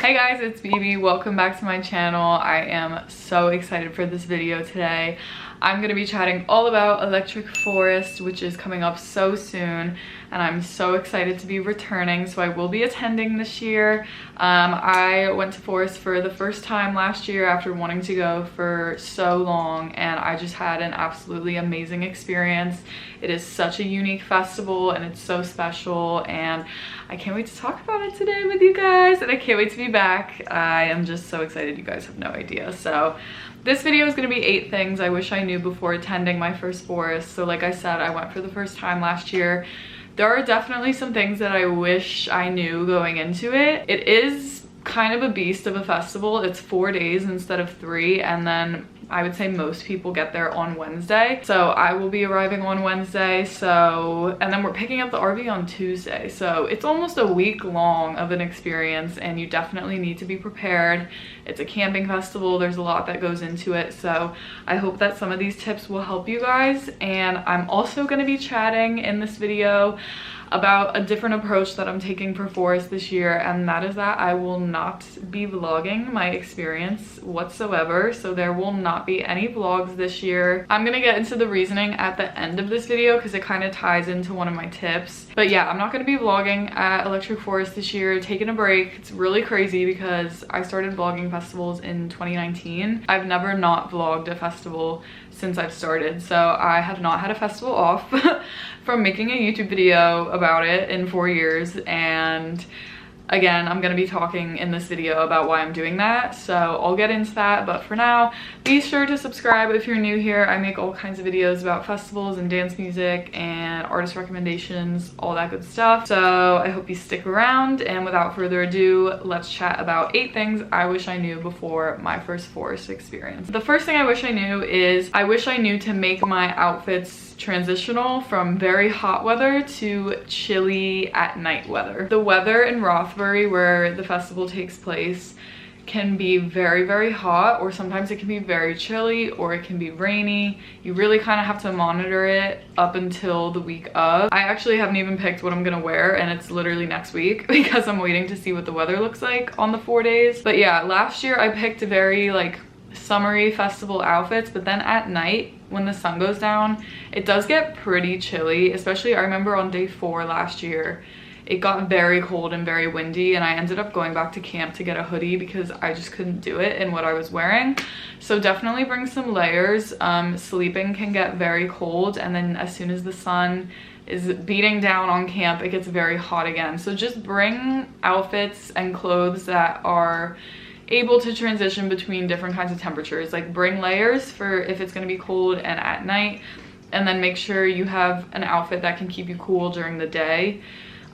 Hey guys, it's Bebe. Welcome back to my channel. I am so excited for this video today. I'm going to be chatting all about Electric Forest, which is coming up so soon, and I'm so excited to be returning, so I will be attending this year. I went to Forest for the first time last year after wanting to go for so long, and I just had an absolutely amazing experience. It is such a unique festival and it's so special, and I can't wait to talk about it today with you guys, and I can't wait to be back. I am just so excited, you guys have no idea. So this video is going to be 8 things I wish I knew before attending my first Forest. So like I said, I went for the first time last year. There are definitely some things that I wish I knew going into it. It is kind of a beast of a festival. It's 4 days instead of 3, and then I would say most people get there on Wednesday. So I will be arriving on Wednesday, and then we're picking up the RV on Tuesday. So it's almost a week long of an experience, and you definitely need to be prepared. It's a camping festival. There's a lot that goes into it. So I hope that some of these tips will help you guys. And I'm also going to be chatting in this video about a different approach that I'm taking for Forest this year, and that is that I will not be vlogging my experience whatsoever. So there will not be any vlogs this year. I'm gonna get into the reasoning at the end of this video because it kind of ties into one of my tips. But yeah, I'm not gonna be vlogging at Electric Forest this year, taking a break. It's really crazy because I started vlogging festivals in 2019. I've never not vlogged a festival since I've started, so I have not had a festival off from making a YouTube video about it in 4 years. And again, I'm gonna be talking in this video about why I'm doing that, so I'll get into that. But for now, be sure to subscribe if you're new here. I make all kinds of videos about festivals and dance music and artist recommendations, all that good stuff. So I hope you stick around, and without further ado, let's chat about 8 things I wish I knew before my first Forest experience. The first thing I wish I knew is I wish I knew to make my outfits transitional from very hot weather to chilly at night weather. The weather in Rothbury, where the festival takes place, can be very, very hot, or sometimes it can be very chilly, or it can be rainy. You really kind of have to monitor it up until the week of. I actually haven't even picked what I'm gonna wear, and it's literally next week because I'm waiting to see what the weather looks like on the 4 days. But yeah, last year I picked very like summery festival outfits, but then at night when the sun goes down, it does get pretty chilly. Especially I remember on day 4 last year, it got very cold and very windy, and I ended up going back to camp to get a hoodie because I just couldn't do it in what I was wearing. So definitely bring some layers. Sleeping can get very cold, and then as soon as the sun is beating down on camp, it gets very hot again. So just bring outfits and clothes that are able to transition between different kinds of temperatures. Like bring layers for if it's going to be cold and at night, and then make sure you have an outfit that can keep you cool during the day.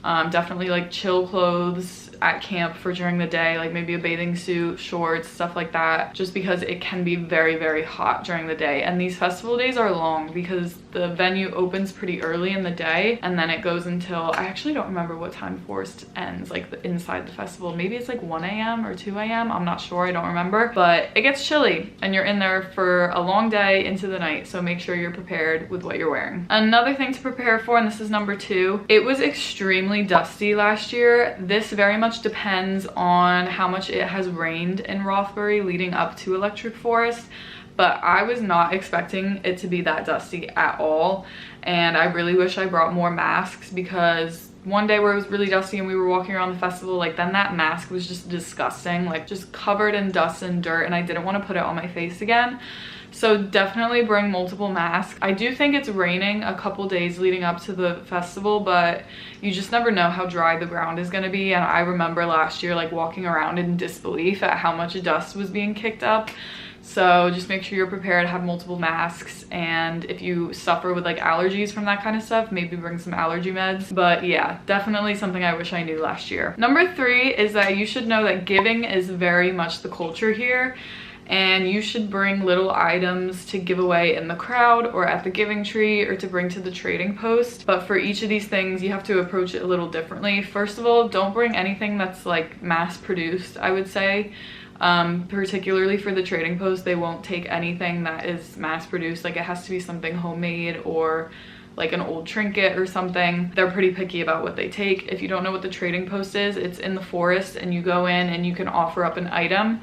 Definitely like chill clothes at camp for during the day, like maybe a bathing suit, shorts, stuff like that, just because it can be very, very hot during the day. And these festival days are long because the venue opens pretty early in the day, and then it goes until, I actually don't remember what time Forest ends, like inside the festival. Maybe it's like 1 a.m. or 2 a.m. I'm not sure, I don't remember. But it gets chilly and you're in there for a long day into the night, so make sure you're prepared with what you're wearing. Another thing to prepare for, and this is number 2, it was extremely dusty last year. This very much depends on how much it has rained in Rothbury leading up to Electric Forest, but I was not expecting it to be that dusty at all. And I really wish I brought more masks, because one day where it was really dusty and we were walking around the festival, like then that mask was just disgusting, like just covered in dust and dirt, and I didn't want to put it on my face again. So definitely bring multiple masks. I do think it's raining a couple days leading up to the festival, but you just never know how dry the ground is going to be. And I remember last year like walking around in disbelief at how much dust was being kicked up. So just make sure you're prepared, have multiple masks, and if you suffer with like allergies from that kind of stuff, maybe bring some allergy meds. But yeah, definitely something I wish I knew last year. Number 3 is that you should know that giving is very much the culture here, and you should bring little items to give away in the crowd or at the giving tree or to bring to the trading post. But for each of these things, you have to approach it a little differently. First of all, don't bring anything that's like mass produced, I would say. Particularly for the trading post, they won't take anything that is mass produced. Like it has to be something homemade or like an old trinket or something. They're pretty picky about what they take. If you don't know what the trading post is, it's in the forest, and you go in and you can offer up an item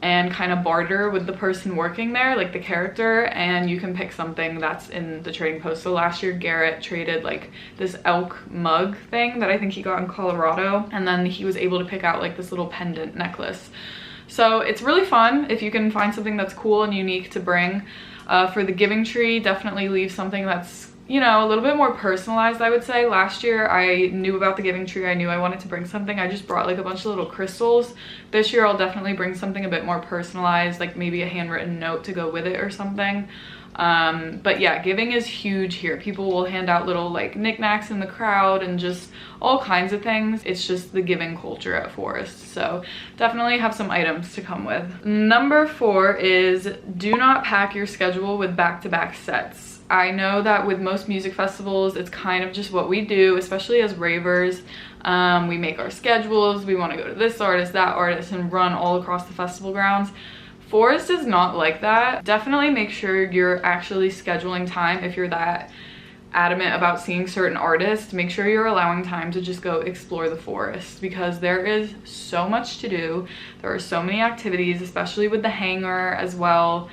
and kind of barter with the person working there, like the character, and you can pick something that's in the trading post. So last year Garrett traded like this elk mug thing that I think he got in Colorado, and then he was able to pick out like this little pendant necklace. So it's really fun if you can find something that's cool and unique to bring. For the giving tree, definitely leave something that's, you know, a little bit more personalized, I would say. Last year I knew about the giving tree. I knew I wanted to bring something. I just brought like a bunch of little crystals. This year I'll definitely bring something a bit more personalized, like maybe a handwritten note to go with it or something. But yeah, giving is huge here. People will hand out little like knickknacks in the crowd and just all kinds of things. It's just the giving culture at Forest. So definitely have some items to come with. Number 4 is do not pack your schedule with back-to-back sets. I know that with most music festivals, it's kind of just what we do, especially as ravers. We make our schedules. We want to go to this artist, that artist, and run all across the festival grounds. Forest is not like that. Definitely make sure you're actually scheduling time. If you're that adamant about seeing certain artists, make sure you're allowing time to just go explore the forest, because there is so much to do. There are so many activities, especially with the hangar as well.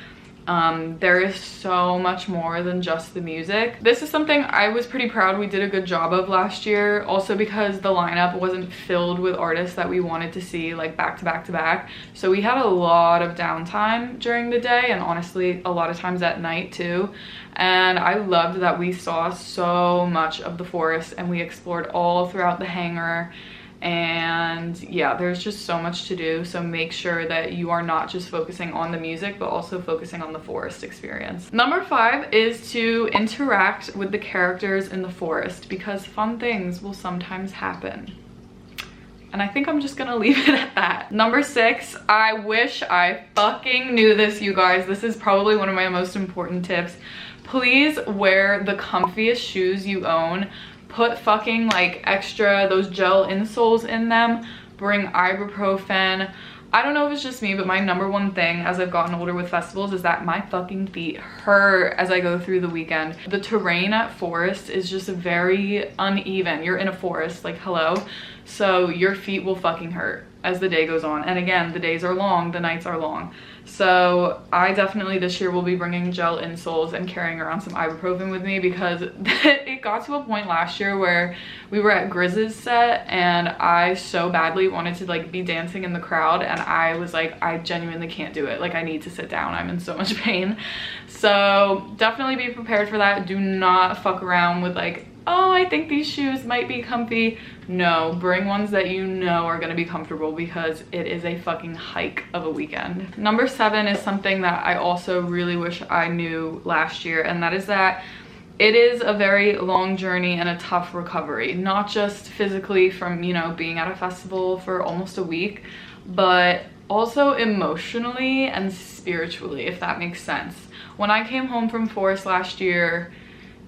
There is so much more than just the music. This is something I was pretty proud we did a good job of last year, also because the lineup wasn't filled with artists that we wanted to see like back to back to back. So we had a lot of downtime during the day, and honestly a lot of times at night too. And I loved that we saw so much of the forest and we explored all throughout the hangar. And yeah, there's just so much to do. So make sure that you are not just focusing on the music, but also focusing on the forest experience. Number 5 is to interact with the characters in the forest, because fun things will sometimes happen. And I think I'm just gonna leave it at that. Number 6, I wish I fucking knew this, you guys. This is probably one of my most important tips. Please wear the comfiest shoes you own. Put fucking like extra, those gel insoles in them. Bring ibuprofen. I don't know if it's just me, but my number one thing as I've gotten older with festivals is that my fucking feet hurt as I go through the weekend. The terrain at Forest is just very uneven. You're in a forest, like hello. So your feet will fucking hurt as the day goes on. And again, the days are long, the nights are long. So I definitely this year will be bringing gel insoles and carrying around some ibuprofen with me, because it got to a point last year where we were at Grizz's set and I so badly wanted to like be dancing in the crowd, and I was like, I genuinely can't do it. Like I need to sit down. I'm in so much pain. So definitely be prepared for that. Do not fuck around with like, oh, I think these shoes might be comfy. No, bring ones that you know are gonna be comfortable, because it is a fucking hike of a weekend. Number 7 is something that I also really wish I knew last year, and that is that it is a very long journey and a tough recovery, not just physically from, you know, being at a festival for almost a week, but also emotionally and spiritually, if that makes sense. When I came home from Forest last year,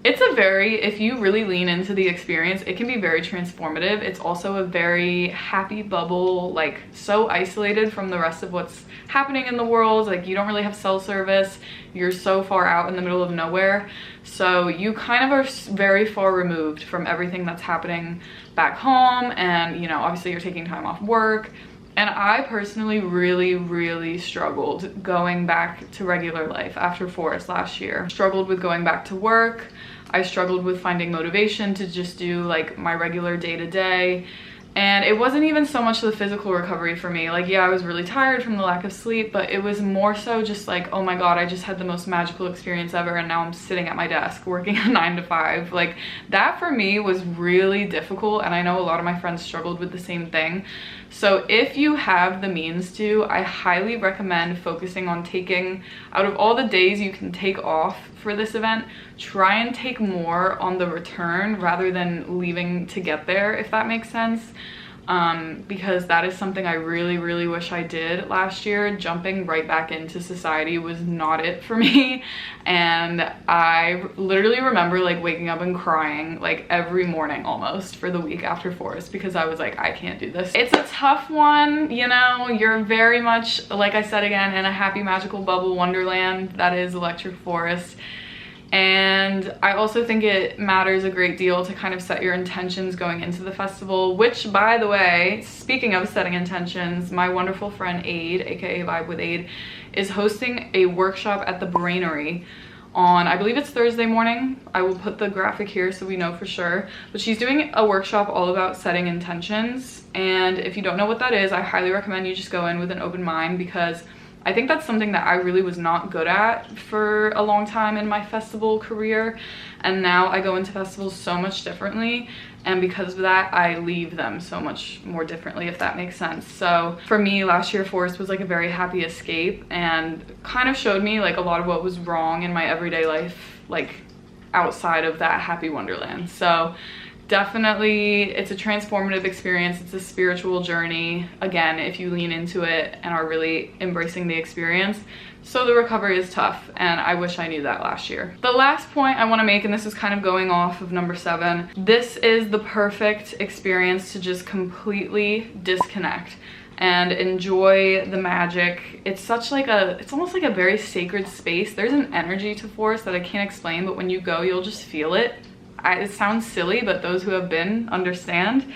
it's a very, if you really lean into the experience, it can be very transformative. It's also a very happy bubble, like so isolated from the rest of what's happening in the world. Like you don't really have cell service. You're so far out in the middle of nowhere. So you kind of are very far removed from everything that's happening back home. And, you know, obviously you're taking time off work. And I personally really struggled going back to regular life after Forest last year. Struggled with going back to work. I struggled with finding motivation to just do like my regular day-to-day. And it wasn't even so much the physical recovery for me. Like, yeah, I was really tired from the lack of sleep, but it was more so just like, oh my God, I just had the most magical experience ever, and now I'm sitting at my desk working a 9 to 5. Like, that for me was really difficult, and I know a lot of my friends struggled with the same thing. So if you have the means to, I highly recommend focusing on taking, out of all the days you can take off for this event, try and take more on the return rather than leaving to get there, if that makes sense. Because that is something I really wish I did last year. Jumping right back into society was not it for me. And I literally remember like waking up and crying like every morning almost for the week after Forest, because I was like, I can't do this. It's a tough one, you know. You're very much, like I said again, in a happy magical bubble wonderland that is Electric Forest. And I also think it matters a great deal to kind of set your intentions going into the festival, which, by the way, speaking of setting intentions, my wonderful friend Aid, aka Vibe with Aid, is hosting a workshop at the Brainery on, I believe it's Thursday morning. I will put the graphic here so we know for sure. But she's doing a workshop all about setting intentions. And if you don't know what that is, I highly recommend you just go in with an open mind, because I think that's something that I really was not good at for a long time in my festival career. And now I go into festivals so much differently. And because of that, I leave them so much more differently, if that makes sense. So for me, last year, Forest was like a very happy escape and kind of showed me like a lot of what was wrong in my everyday life, like outside of that happy wonderland. So definitely, it's a transformative experience. It's a spiritual journey, again, if you lean into it and are really embracing the experience. So the recovery is tough, and I wish I knew that last year. The last point I want to make, and this is kind of going off of number 7, this is the perfect experience to just completely disconnect and enjoy the magic. It's such like it's almost like a very sacred space. There's an energy to Forest that I can't explain, but when you go, you'll just feel it. It sounds silly, but those who have been understand.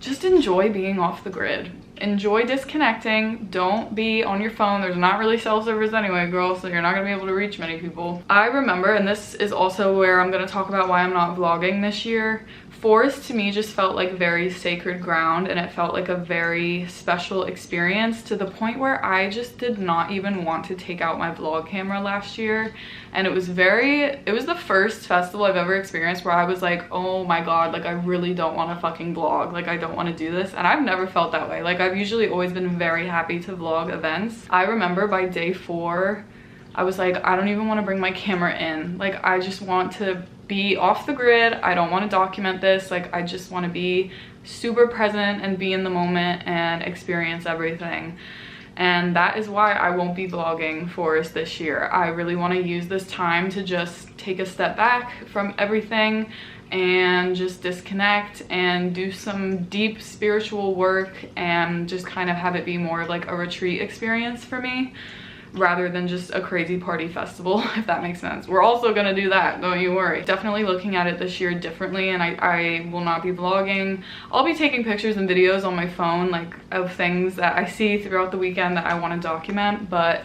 Just enjoy being off the grid. Enjoy disconnecting. Don't be on your phone. There's not really cell service anyway, girl, so you're not gonna be able to reach many people. I remember, and this is also where I'm gonna talk about why I'm not vlogging this year, Forest to me just felt like very sacred ground, and it felt like a very special experience, to the point where I just did not even want to take out my vlog camera last year. And it was the first festival I've ever experienced where I was like, oh my god, like I really don't want to fucking vlog, like I don't want to do this. And I've never felt that way. Like I've usually always been very happy to vlog events. I remember by day 4 I was like, I don't even want to bring my camera in. Like I just want to be off the grid. I don't want to document this. Like I just want to be super present and be in the moment and experience everything. And that is why I won't be vlogging Forest this year. I really want to use this time to just take a step back from everything and just disconnect and do some deep spiritual work and just kind of have it be more of like a retreat experience for me, rather than just a crazy party festival, if that makes sense. We're also gonna do that, don't you worry. Definitely looking at it this year differently, and I will not be vlogging. I'll be taking pictures and videos on my phone, like of things that I see throughout the weekend that I want to document, but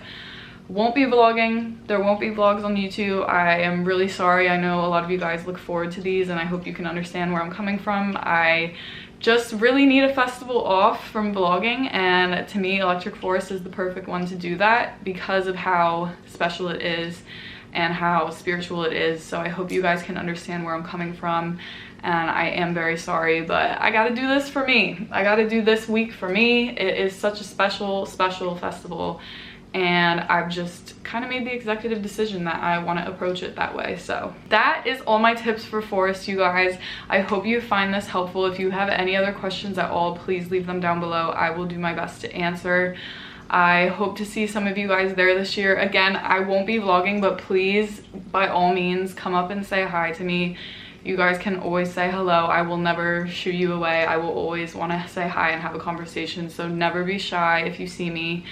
won't be vlogging. There won't be vlogs on YouTube. I am really sorry. I know a lot of you guys look forward to these, and I hope you can understand where I'm coming from. I just really need a festival off from vlogging, and to me Electric Forest is the perfect one to do that because of how special it is and how spiritual it is. So I hope you guys can understand where I'm coming from, and I am very sorry, but I gotta do this for me. I gotta do this week for me. It is such a special festival, and I've just kind of made the executive decision that I want to approach it that way. So that is all my tips for Forest, you guys. I hope you find this helpful. If you have any other questions at all, please leave them down below. I will do my best to answer. I hope to see some of you guys there this year. Again, I won't be vlogging, but please, by all means, come up and say hi to me. You guys can always say hello. I will never shoo you away. I will always want to say hi and have a conversation, so never be shy if you see me.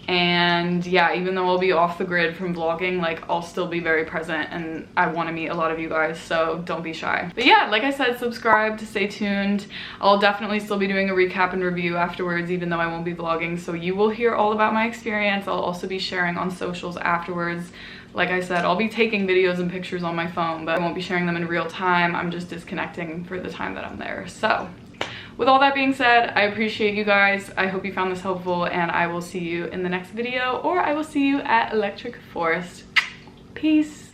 And yeah, even though I'll be off the grid from vlogging, like I'll still be very present, and I want to meet a lot of you guys, so don't be shy. But yeah, like I said, subscribe to stay tuned. I'll definitely still be doing a recap and review afterwards, even though I won't be vlogging, so you will hear all about my experience. I'll also be sharing on socials afterwards. Like I said, I'll be taking videos and pictures on my phone, but I won't be sharing them in real time. I'm just disconnecting for the time that I'm there. So with all that being said, I appreciate you guys. I hope you found this helpful, and I will see you in the next video, or I will see you at Electric Forest. Peace.